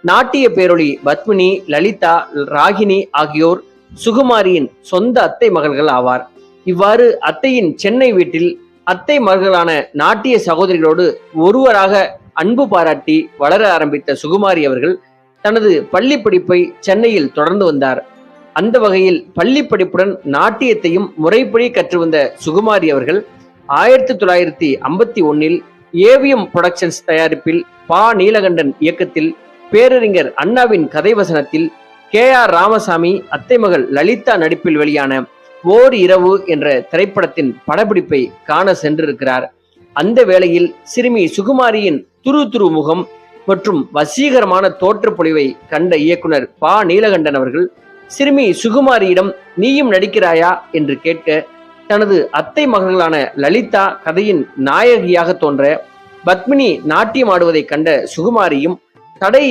நாட்டிய பேரொளி பத்மினி, லலிதா, ராகினி ஆகியோர் சுகுமாரியின் சொந்த அத்தை மகள்கள் ஆவார். இவ்வாறு அத்தையின் சென்னை வீட்டில் அத்தை மகள்களான நாட்டிய சகோதரிகளோடு ஒருவராக அன்பு பாராட்டி வளர ஆரம்பித்த சுகுமாரி அவர்கள் தனது பள்ளி படிப்பை சென்னையில் தொடர்ந்து வந்தார். அந்த வகையில் பள்ளி படிப்புடன் நாட்டியத்தையும் முறைப்படி கற்று வந்த சுகுமாரி அவர்கள் 1951 ஏவிஎம் புரொடக்ஷன்ஸ் தயாரிப்பில் பா. நீலகண்டன் இயக்கத்தில் பேரறிஞர் அண்ணாவின் கதை வசனத்தில் KR ராமசாமி அத்தை மகள் லலிதா நடிப்பில் வெளியான ஓர் இரவு என்ற திரைப்படத்தின் படப்பிடிப்பை காண சென்றிருக்கிறார். அந்த வேளையில் சிறுமி சுகுமாரியின் துரு முகம் மற்றும் வசீகரமான தோற்றப்பொழிவை கண்ட இயக்குனர் பா. நீலகண்டன் அவர்கள் சிறுமி சுகுமாரியிடம் நீயும் நடிக்கிறாயா என்று கேட்க, தனது அத்தை மகள்களான லலிதா கதையின் நாயகியாக தோன்ற பத்மினி நாட்டியம் ஆடுவதை கண்ட சுகுமாரியும் தடை